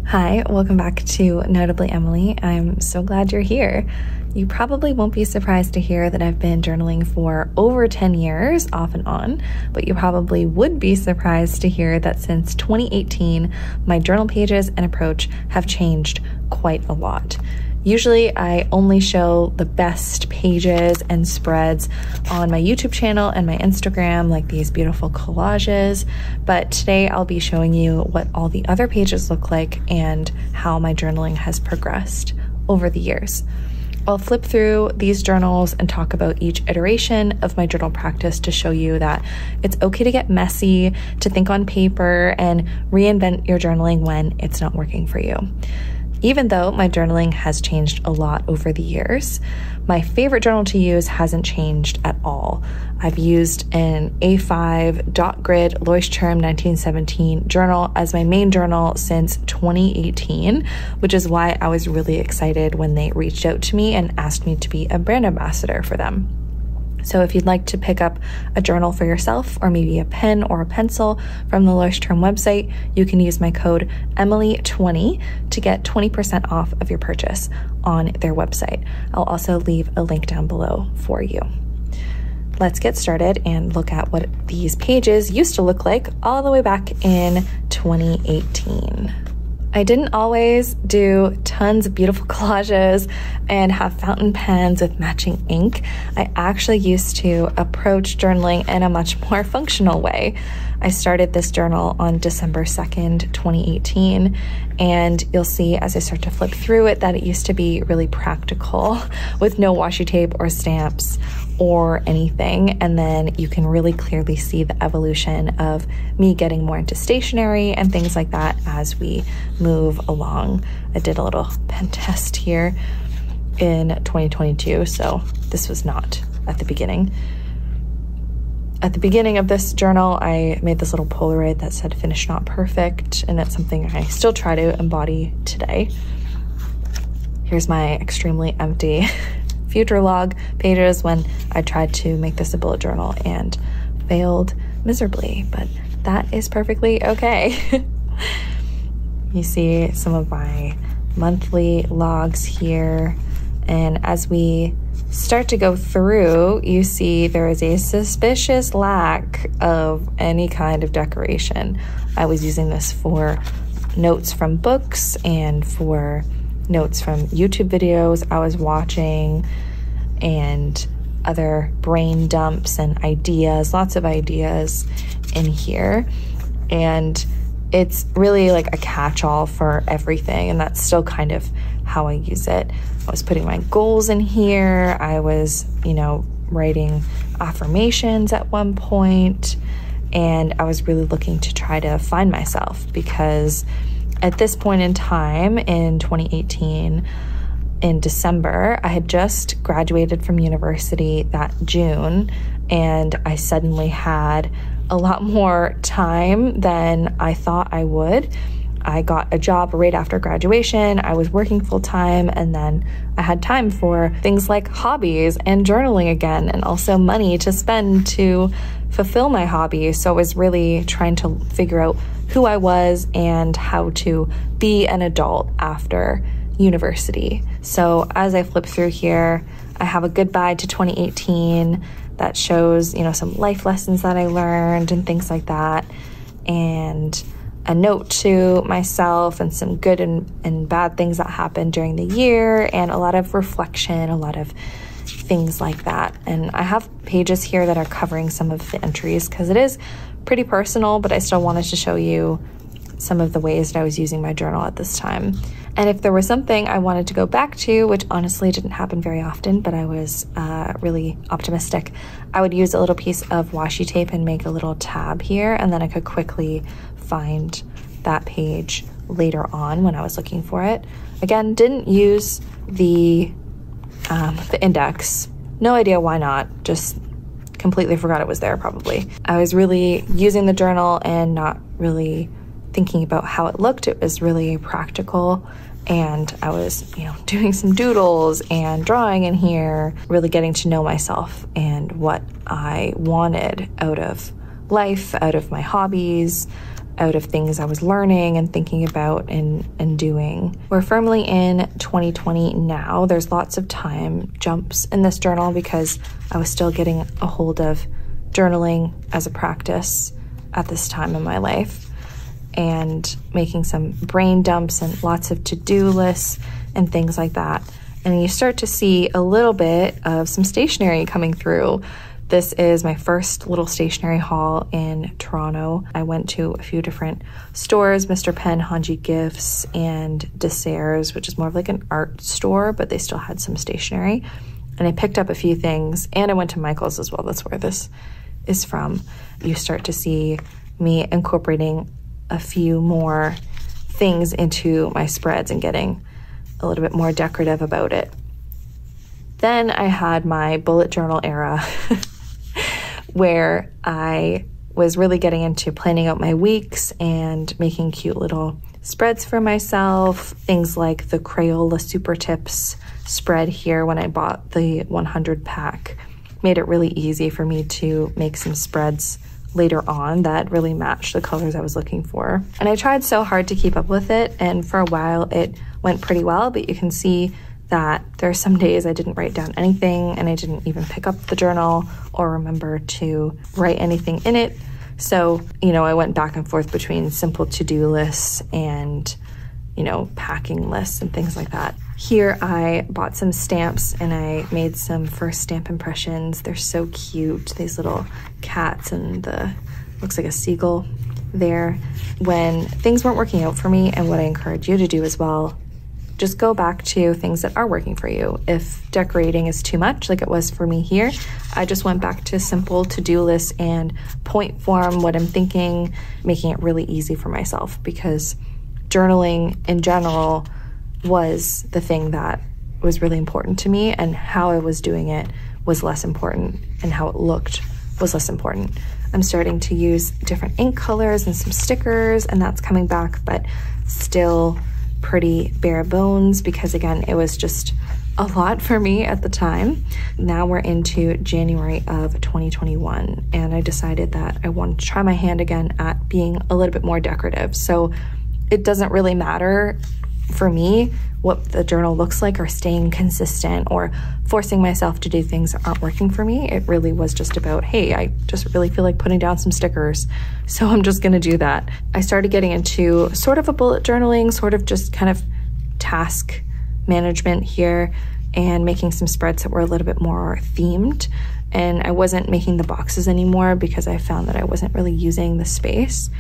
Hi, welcome back to Notably Emily. I'm so glad you're here. You probably won't be surprised to hear that I've been journaling for over 10 years, off and on, but you probably would be surprised to hear that since 2018, my journal pages and approach have changed quite a lot. Usually I only show the best pages and spreads on my YouTube channel and my Instagram, like these beautiful collages, but today I'll be showing you what all the other pages look like and how my journaling has progressed over the years. I'll flip through these journals and talk about each iteration of my journal practice to show you that it's okay to get messy, to think on paper, and reinvent your journaling when it's not working for you. Even though my journaling has changed a lot over the years, my favorite journal to use hasn't changed at all. I've used an A5 dot grid Leuchtturm 1917 journal as my main journal since 2018, which is why I was really excited when they reached out to me and asked me to be a brand ambassador for them. So if you'd like to pick up a journal for yourself, or maybe a pen or a pencil from the Leuchtturm website, you can use my code Emily20 to get 20% off of your purchase on their website. I'll also leave a link down below for you. Let's get started and look at what these pages used to look like all the way back in 2018. I didn't always do tons of beautiful collages and have fountain pens with matching ink. I actually used to approach journaling in a much more functional way. I started this journal on December 2nd, 2018, and you'll see as I start to flip through it that it used to be really practical with no washi tape or stamps or anything. And then you can really clearly see the evolution of me getting more into stationery and things like that as we move along. I did a little pen test here in 2022, so this was not at the beginning. At the beginning of this journal, I made this little Polaroid that said "Finished Not Perfect," and it's something I still try to embody today. Here's my extremely empty future log pages when I tried to make this a bullet journal and failed miserably, but that is perfectly okay. You see some of my monthly logs here, and as we start to go through, you see there is a suspicious lack of any kind of decoration. I was using this for notes from books and for notes from YouTube videos I was watching and other brain dumps and ideas, lots of ideas in here. And it's really like a catch-all for everything, and that's still kind of how I use it. I was putting my goals in here. I was, writing affirmations at one point, and I was really looking to try to find myself, because at this point in time in 2018, in December, I had just graduated from university that June, and I suddenly had a lot more time than I thought I would. I got a job right after graduation. I was working full time, and then I had time for things like hobbies and journaling again, and also money to spend to fulfill my hobbies. So I was really trying to figure out who I was and how to be an adult after university. So as I flip through here, I have a goodbye to 2018 that shows, some life lessons that I learned and things like that, and a note to myself and some good and bad things that happened during the year, and a lot of reflection, a lot of things like that. And I have pages here that are covering some of the entries because it is pretty personal, but I still wanted to show you some of the ways that I was using my journal at this time. And if there was something I wanted to go back to, which honestly didn't happen very often, but I was really optimistic, I would use a little piece of washi tape and make a little tab here, and then I could quickly find that page later on when I was looking for it. Again, didn't use the index. No idea why not, just completely forgot it was there probably. I was really using the journal and not really thinking about how it looked. It was really practical, and I was, doing some doodles and drawing in here, really getting to know myself and what I wanted out of life, out of my hobbies, out of things I was learning and thinking about and doing. We're firmly in 2020 now. There's lots of time jumps in this journal because I was still getting a hold of journaling as a practice at this time in my life and making some brain dumps and lots of to-do lists and things like that. And you start to see a little bit of some stationery coming through. This is my first little stationery haul in Toronto. I went to a few different stores, Mr. Penn, Hanji Gifts, and Desserts, which is more of like an art store, but they still had some stationery. And I picked up a few things, and I went to Michael's as well. That's where this is from. You start to see me incorporating a few more things into my spreads and getting a little bit more decorative about it. Then I had my bullet journal era where I was really getting into planning out my weeks and making cute little spreads for myself. Things like the Crayola Super Tips spread here when I bought the 100 pack made it really easy for me to make some spreads later on that really matched the colors I was looking for. And I tried so hard to keep up with it, and for a while it went pretty well, but you can see that there are some days I didn't write down anything and I didn't even pick up the journal or remember to write anything in it. So, I went back and forth between simple to-do lists and, packing lists and things like that. Here I bought some stamps and I made some first stamp impressions. They're so cute, these little cats and looks like a seagull there. When things weren't working out for me, and what I encourage you to do as well, just go back to things that are working for you. If decorating is too much, like it was for me here, I just went back to simple to-do lists and point form what I'm thinking, making it really easy for myself, because journaling in general was the thing that was really important to me, and how I was doing it was less important, and how it looked was less important. I'm starting to use different ink colors and some stickers, and that's coming back, but still pretty bare bones because, again, it was just a lot for me at the time. Now we're into January of 2021, and I decided that I wanted to try my hand again at being a little bit more decorative. So it doesn't really matter for me what the journal looks like, or staying consistent, or forcing myself to do things that aren't working for me. It really was just about, hey, I just really feel like putting down some stickers, so I'm just gonna do that. I started getting into sort of a bullet journaling, sort of just kind of task management here, and making some spreads that were a little bit more themed. And I wasn't making the boxes anymore because I found that I wasn't really using the space.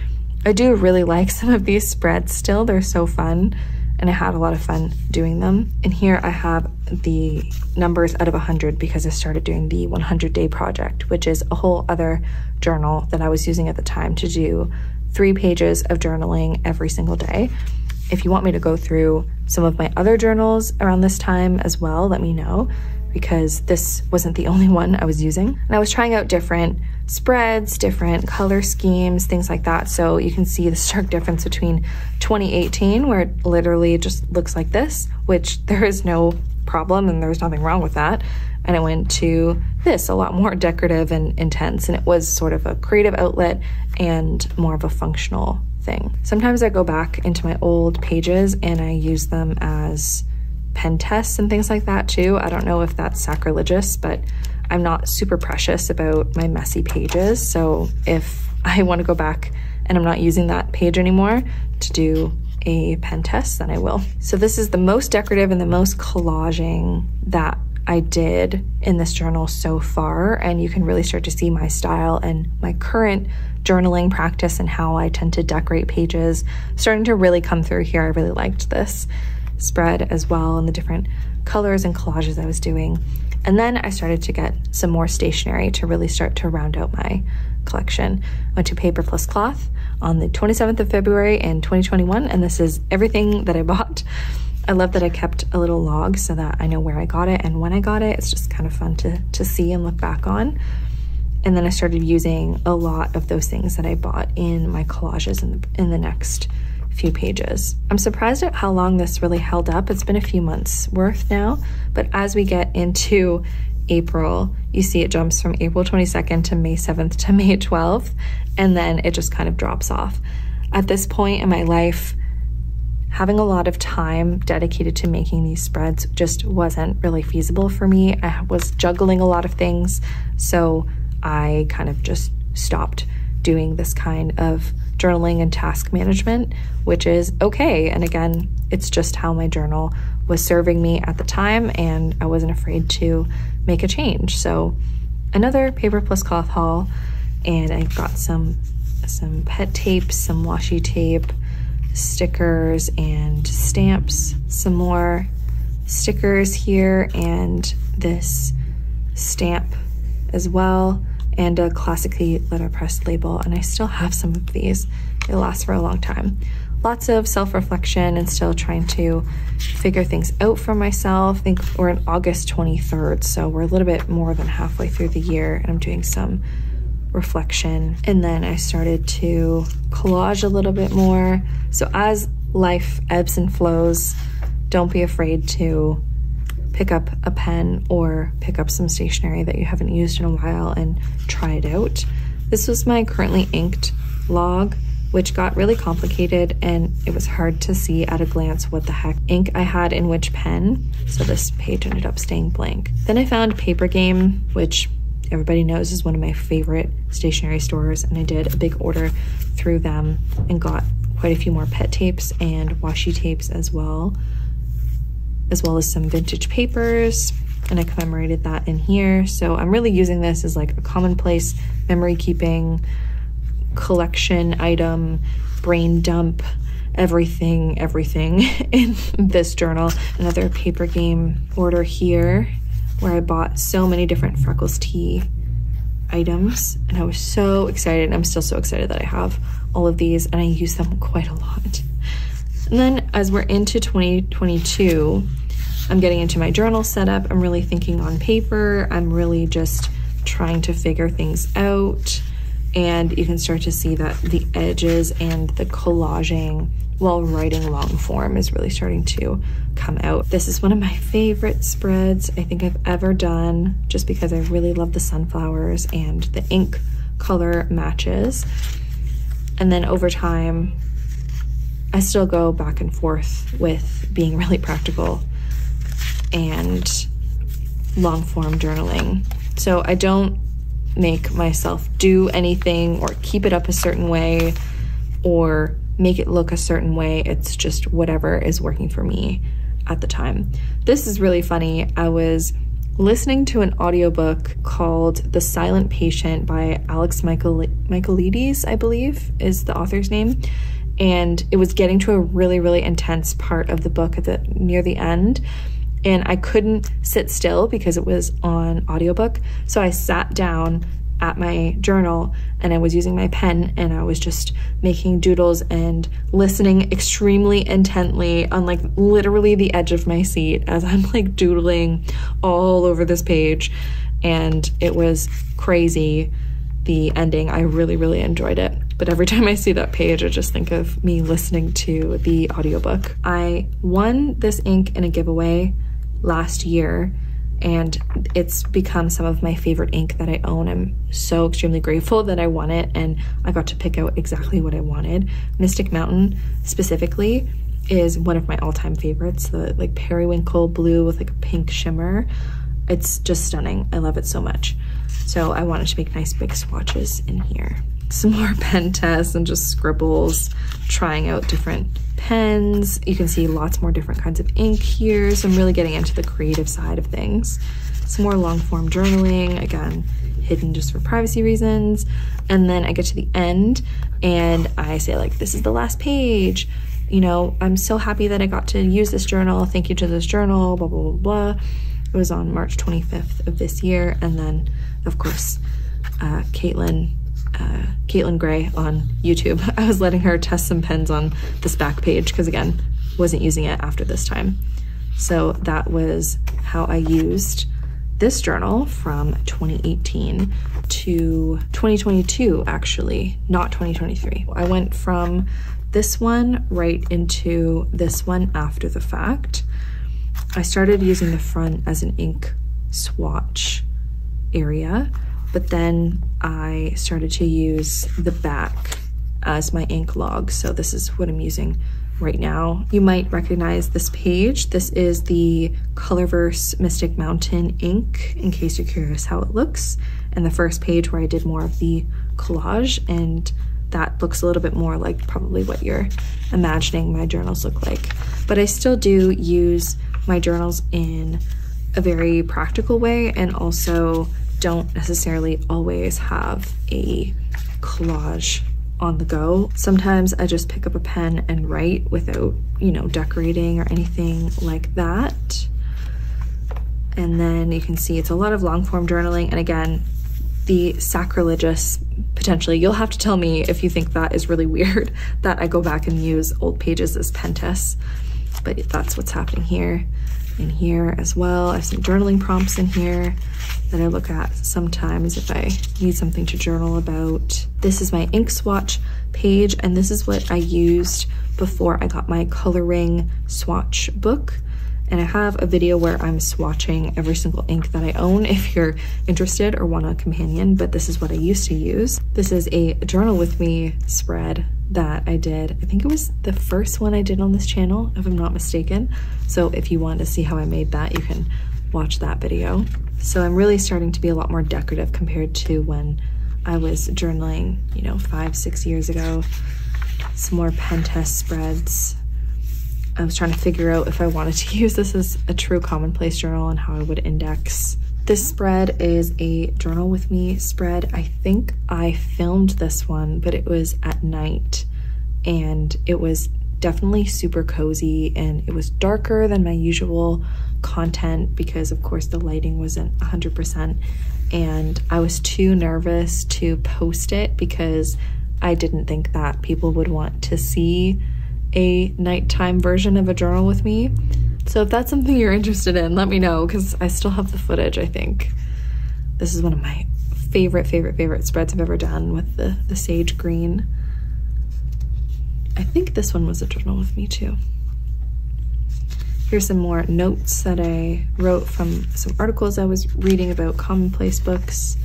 I do really like some of these spreads still, they're so fun, and I had a lot of fun doing them. And here I have the numbers out of 100 because I started doing the 100-day project, which is a whole other journal that I was using at the time to do 3 pages of journaling every single day. If you want me to go through some of my other journals around this time as well, let me know, because this wasn't the only one I was using. And I was trying out different spreads, different color schemes, things like that. So you can see the stark difference between 2018, where it literally just looks like this, which there is no problem and there's nothing wrong with that. And I went to this, a lot more decorative and intense, and it was sort of a creative outlet and more of a functional thing. Sometimes I go back into my old pages and I use them as pen tests and things like that too. I don't know if that's sacrilegious, but I'm not super precious about my messy pages. So if I want to go back and I'm not using that page anymore to do a pen test, then I will. So this is the most decorative and the most collaging that I did in this journal so far, and you can really start to see my style and my current journaling practice and how I tend to decorate pages starting to really come through here. I really liked this spread as well, and the different colors and collages I was doing. And then I started to get some more stationery to really start to round out my collection. Went to Paper Plus Cloth on the 27th of February in 2021, and this is everything that I bought. I love that I kept a little log so that I know where I got it and when I got it. It's just kind of fun to see and look back on. And then I started using a lot of those things that I bought in my collages in the next few pages. I'm surprised at how long this really held up. It's been a few months worth now, but as we get into April, you see it jumps from April 22nd to May 7th to May 12th, and then it just kind of drops off. At this point in my life, having a lot of time dedicated to making these spreads just wasn't really feasible for me. I was juggling a lot of things, so I kind of just stopped doing this kind of journaling and task management, which is okay. And again, it's just how my journal was serving me at the time, and I wasn't afraid to make a change. So another Paper Plus Cloth haul, and I got some pet tapes, some washi tape, stickers and stamps, some more stickers here, and this stamp as well, and a classically letterpressed label. And I still have some of these. They last for a long time. Lots of self-reflection and still trying to figure things out for myself. I think we're in August 23rd, so we're a little bit more than halfway through the year, and I'm doing some reflection. And then I started to collage a little bit more. So as life ebbs and flows, don't be afraid to pick up a pen or pick up some stationery that you haven't used in a while and try it out. This was my currently inked log, which got really complicated, and it was hard to see at a glance what the heck ink I had in which pen, so this page ended up staying blank. Then I found Paper Game, which everybody knows is one of my favorite stationery stores, and I did a big order through them and got quite a few more pet tapes and washi tapes as well as some vintage papers, and I commemorated that in here. So I'm really using this as like a commonplace memory keeping collection item, brain dump, everything in this journal. Another Paper Game order here where I bought so many different Freckles tea items, and I was so excited. I'm still so excited that I have all of these, and I use them quite a lot. And then as we're into 2022, I'm getting into my journal setup. I'm really thinking on paper. I'm really just trying to figure things out, and you can start to see that the edges and the collaging while writing long form is really starting to come out. This is one of my favorite spreads I think I've ever done, just because I really love the sunflowers and the ink color matches. And then over time, I still go back and forth with being really practical and long form journaling. So I don't make myself do anything or keep it up a certain way or make it look a certain way. It's just whatever is working for me at the time. This is really funny. I was listening to an audiobook called The Silent Patient by Alex Michaelides, I believe is the author's name. And it was getting to a really, really intense part of the book near the end. And I couldn't sit still because it was on audiobook. So I sat down at my journal and I was using my pen, and I was just making doodles and listening extremely intently on like literally the edge of my seat as I'm like doodling all over this page. And it was crazy. The ending, I really, really enjoyed it. But every time I see that page, I just think of me listening to the audiobook. I won this ink in a giveaway last year, and it's become some of my favorite ink that I own. I'm so extremely grateful that I won it, and I got to pick out exactly what I wanted. Mystic Mountain specifically is one of my all-time favorites, the like periwinkle blue with like a pink shimmer. It's just stunning. I love it so much. So I wanted to make nice big swatches in here. Some more pen tests and just scribbles, trying out different pens. You can see lots more different kinds of ink here. So I'm really getting into the creative side of things. Some more long form journaling, again, hidden just for privacy reasons. And then I get to the end and I say like, this is the last page. You know, I'm so happy that I got to use this journal. Thank you to this journal, blah, blah, blah, blah. It was on March 25th of this year. And then of course, Caitlin Gray on YouTube. I was letting her test some pens on this back page because again, wasn't using it after this time. So that was how I used this journal from 2018 to 2022, actually, not 2023. I went from this one right into this one after the fact. I started using the front as an ink swatch area, but then I started to use the back as my ink log. So this is what I'm using right now. You might recognize this page. This is the Colorverse Mystic Mountain ink, in case you're curious how it looks. And the first page where I did more of the collage, and that looks a little bit more like probably what you're imagining my journals look like. But I still do use my journals in a very practical way, and also don't necessarily always have a collage on the go. Sometimes I just pick up a pen and write without, you know, decorating or anything like that. And then you can see it's a lot of long form journaling. And again, the sacrilegious, potentially, you'll have to tell me if you think that is really weird that I go back and use old pages as pen tests, but that's what's happening here. In here as well, I have some journaling prompts in here that I look at sometimes if I need something to journal about. This is my ink swatch page, and this is what I used before I got my coloring swatch book. And I have a video where I'm swatching every single ink that I own if you're interested or want a companion, but this is what I used to use. This is a journal with me spread that I did. I think it was the first one I did on this channel, if I'm not mistaken. So if you want to see how I made that, you can watch that video. So I'm really starting to be a lot more decorative compared to when I was journaling, you know, 5-6 years ago. Some more pen test spreads. I was trying to figure out if I wanted to use this as a true commonplace journal and how I would index. This spread is a journal with me spread. I think I filmed this one, but it was at night, and it was definitely super cozy, and it was darker than my usual content because of course the lighting wasn't 100%, and I was too nervous to post it because I didn't think that people would want to see a nighttime version of a journal with me. So if that's something you're interested in, let me know, because I still have the footage, I think. This is one of my favorite spreads I've ever done with the sage green. I think this one was a journal with me too. Here's some more notes that I wrote from some articles I was reading about commonplace books.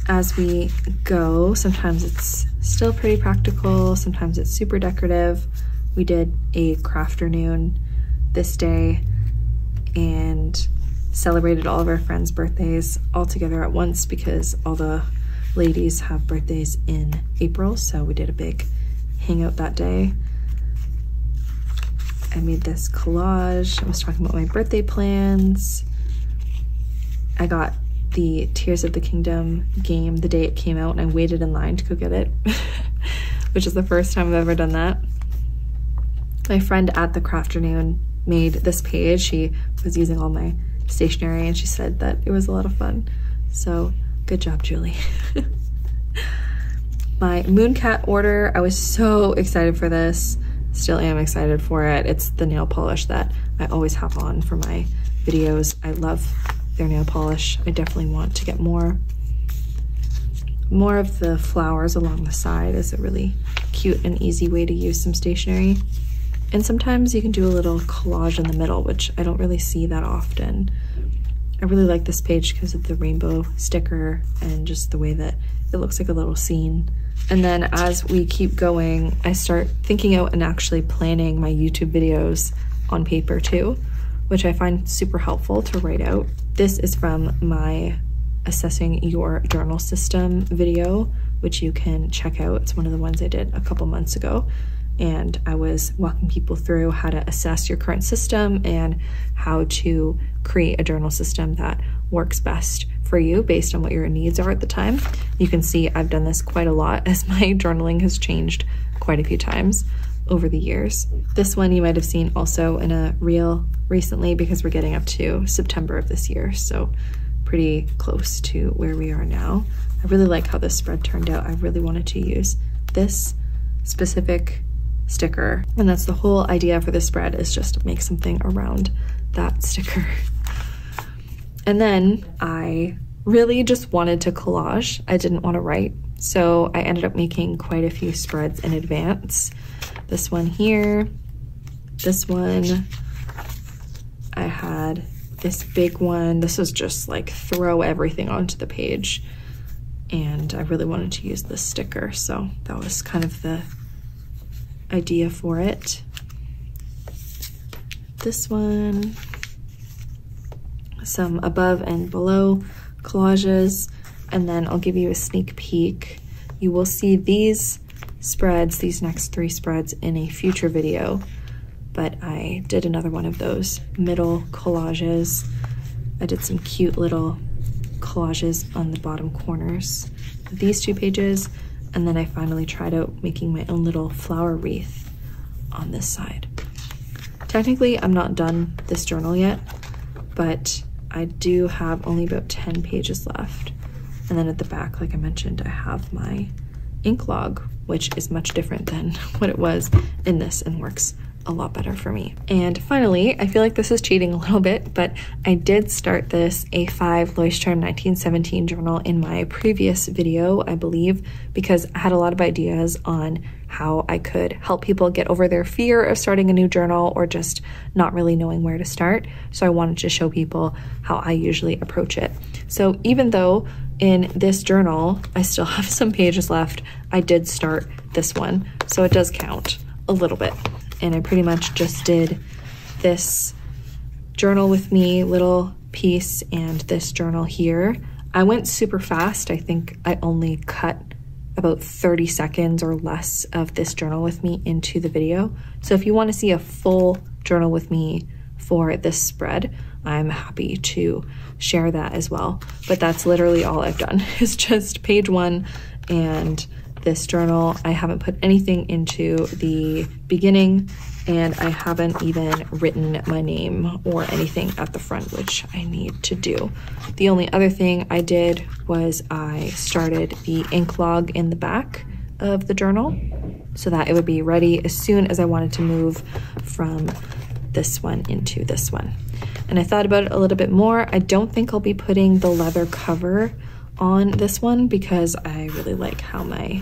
As we go, sometimes it's still pretty practical, sometimes it's super decorative. We did a crafternoon this day and celebrated all of our friends' birthdays all together at once because all the ladies have birthdays in April, so we did a big hangout that day. I made this collage. I was talking about my birthday plans. I got the Tears of the Kingdom game the day it came out, and I waited in line to go get it, which is the first time I've ever done that. My friend at the crafternoon made this page. She was using all my stationery and she said that it was a lot of fun. So good job, Julie. My Mooncat order, I was so excited for this. Still am excited for it. It's the nail polish that I always have on for my videos. I love their nail polish. I definitely want to get more. More of the flowers along the side is a really cute and easy way to use some stationery. And sometimes you can do a little collage in the middle, which I don't really see that often. I really like this page because of the rainbow sticker and just the way that it looks like a little scene. And then as we keep going, I start thinking out and actually planning my YouTube videos on paper too, which I find super helpful to write out. This is from my Assessing Your Journal System video, which you can check out. It's one of the ones I did a couple months ago. And I was walking people through how to assess your current system and how to create a journal system that works best for you based on what your needs are at the time. You can see I've done this quite a lot as my journaling has changed quite a few times over the years. This one you might have seen also in a reel recently because we're getting up to September of this year, so pretty close to where we are now. I really like how this spread turned out. I really wanted to use this specific sticker, and that's the whole idea for this spread, is just make something around that sticker. And then I really just wanted to collage. I didn't want to write, so I ended up making quite a few spreads in advance. This one here, this one, I had this big one. This was just like throw everything onto the page, and I really wanted to use this sticker, so that was kind of the idea for it. This one, some above and below collages, and then I'll give you a sneak peek. You will see these spreads, these next 3 spreads, in a future video, but I did another one of those middle collages. I did some cute little collages on the bottom corners of these 2 pages, and then I finally tried out making my own little flower wreath on this side. Technically, I'm not done this journal yet, but I do have only about 10 pages left. And then at the back, like I mentioned, I have my ink log, which is much different than what it was in this and works a lot better for me. And finally, I feel like this is cheating a little bit, but I did start this A5 Leuchtturm 1917 journal in my previous video, I believe, because I had a lot of ideas on how I could help people get over their fear of starting a new journal or just not really knowing where to start. So I wanted to show people how I usually approach it. So even though in this journal I still have some pages left, I did start this one, so it does count a little bit. And I pretty much just did this journal with me little piece and this journal here. I went super fast. I think I only cut about 30 seconds or less of this journal with me into the video. So if you want to see a full journal with me for this spread, I'm happy to share that as well. But that's literally all I've done is just page 1 and this journal. I haven't put anything into the beginning, and I haven't even written my name or anything at the front, which I need to do. The only other thing I did was I started the ink log in the back of the journal so that it would be ready as soon as I wanted to move from this one into this one. And I thought about it a little bit more. I don't think I'll be putting the leather cover on this one because I really like how my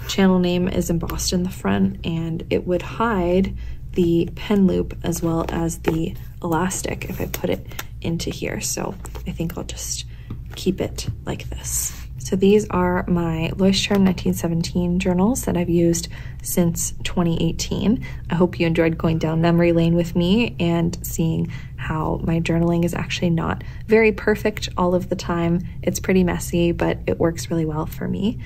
channel name is embossed in the front, and it would hide the pen loop as well as the elastic if I put it into here. So I think I'll just keep it like this. So these are my Leuchtturm 1917 journals that I've used since 2018. I hope you enjoyed going down memory lane with me and seeing how my journaling is actually not very perfect all of the time. It's pretty messy, but it works really well for me.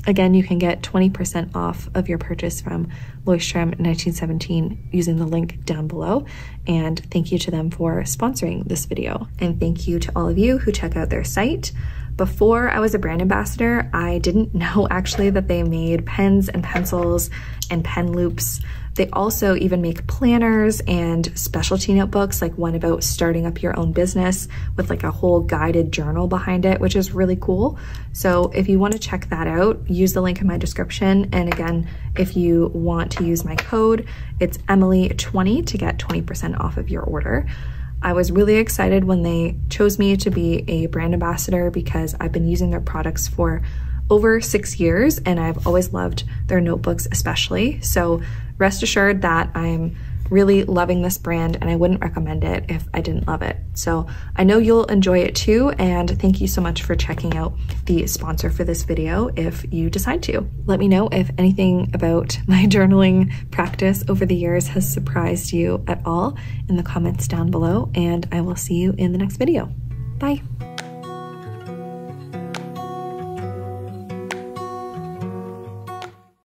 Again, you can get 20% off of your purchase from Leuchtturm 1917 using the link down below. And thank you to them for sponsoring this video. And thank you to all of you who check out their site. Before I was a brand ambassador, I didn't know actually that they made pens and pencils and pen loops. They also even make planners and specialty notebooks, like one about starting up your own business with like a whole guided journal behind it, which is really cool. So if you want to check that out, use the link in my description. And again, if you want to use my code, it's Emily20 to get 20% off of your order. I was really excited when they chose me to be a brand ambassador because I've been using their products for over 6 years and I've always loved their notebooks especially. So rest assured that I'm really loving this brand and I wouldn't recommend it if I didn't love it. So I know you'll enjoy it too, and thank you so much for checking out the sponsor for this video if you decide to. Let me know if anything about my journaling practice over the years has surprised you at all in the comments down below, and I will see you in the next video. Bye.